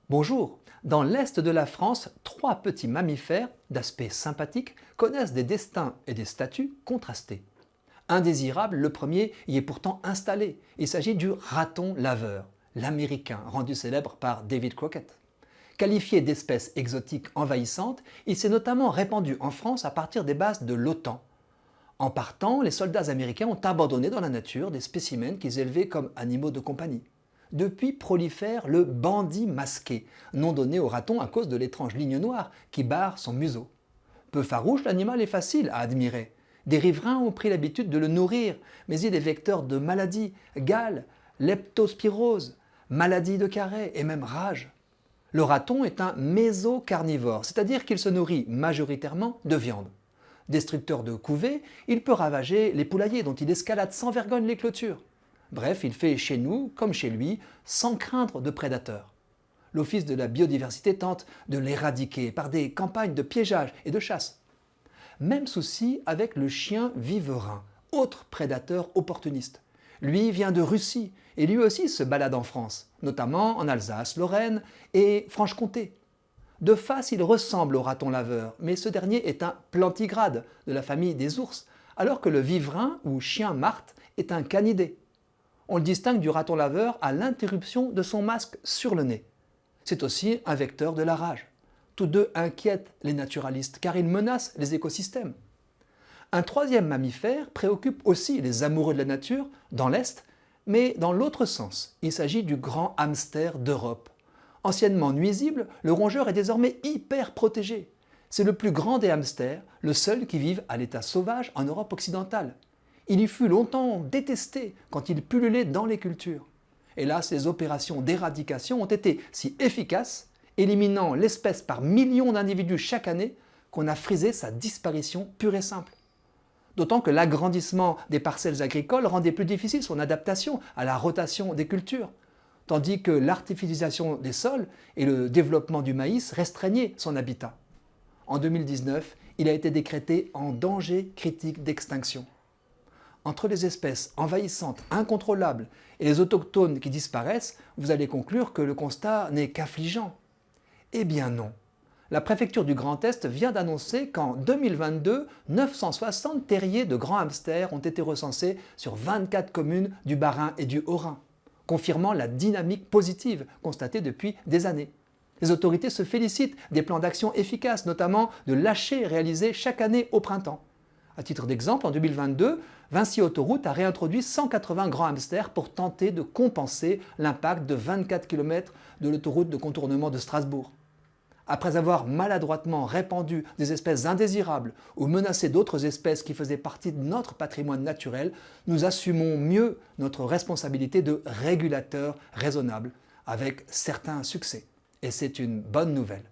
Bonjour, dans l'est de la France, trois petits mammifères, d'aspect sympathique, connaissent des destins et des statuts contrastés. Indésirable, le premier y est pourtant installé. Il s'agit du raton laveur, l'américain, rendu célèbre par David Crockett. Qualifié d'espèce exotique envahissante, il s'est notamment répandu en France à partir des bases de l'OTAN. En partant, les soldats américains ont abandonné dans la nature des spécimens qu'ils élevaient comme animaux de compagnie. Depuis prolifère le bandit masqué, nom donné au raton à cause de l'étrange ligne noire qui barre son museau. Peu farouche, l'animal est facile à admirer. Des riverains ont pris l'habitude de le nourrir, mais il est vecteur de maladies, gale, leptospirose, maladie de Carré et même rage. Le raton est un mésocarnivore, c'est-à-dire qu'il se nourrit majoritairement de viande. Destructeur de couvées, il peut ravager les poulaillers dont il escalade sans vergogne les clôtures. Bref, il fait chez nous, comme chez lui, sans craindre de prédateurs. L'Office de la biodiversité tente de l'éradiquer par des campagnes de piégeage et de chasse. Même souci avec le chien viverin, autre prédateur opportuniste. Lui vient de Russie et lui aussi se balade en France, notamment en Alsace, Lorraine et Franche-Comté. De face, il ressemble au raton laveur, mais ce dernier est un plantigrade de la famille des ours, alors que le viverin ou chien martre est un canidé. On le distingue du raton laveur à l'interruption de son masque sur le nez. C'est aussi un vecteur de la rage. Tous deux inquiètent les naturalistes car ils menacent les écosystèmes. Un troisième mammifère préoccupe aussi les amoureux de la nature dans l'Est, mais dans l'autre sens. Il s'agit du grand hamster d'Europe. Anciennement nuisible, le rongeur est désormais hyper protégé. C'est le plus grand des hamsters, le seul qui vive à l'état sauvage en Europe occidentale. Il y fut longtemps détesté quand il pullulait dans les cultures. Hélas, les opérations d'éradication ont été si efficaces, éliminant l'espèce par millions d'individus chaque année, qu'on a frisé sa disparition pure et simple. D'autant que l'agrandissement des parcelles agricoles rendait plus difficile son adaptation à la rotation des cultures, tandis que l'artificialisation des sols et le développement du maïs restreignaient son habitat. En 2019, il a été décrété en danger critique d'extinction. Entre les espèces envahissantes, incontrôlables et les autochtones qui disparaissent, vous allez conclure que le constat n'est qu'affligeant. Eh bien non. La préfecture du Grand Est vient d'annoncer qu'en 2022, 960 terriers de grands hamsters ont été recensés sur 24 communes du Bas-Rhin et du Haut-Rhin, confirmant la dynamique positive constatée depuis des années. Les autorités se félicitent des plans d'action efficaces, notamment de lâchers réalisés chaque année au printemps. À titre d'exemple, en 2022, Vinci Autoroute a réintroduit 180 grands hamsters pour tenter de compenser l'impact de 24 km de l'autoroute de contournement de Strasbourg. Après avoir maladroitement répandu des espèces indésirables ou menacé d'autres espèces qui faisaient partie de notre patrimoine naturel, nous assumons mieux notre responsabilité de régulateur raisonnable, avec certains succès. Et c'est une bonne nouvelle.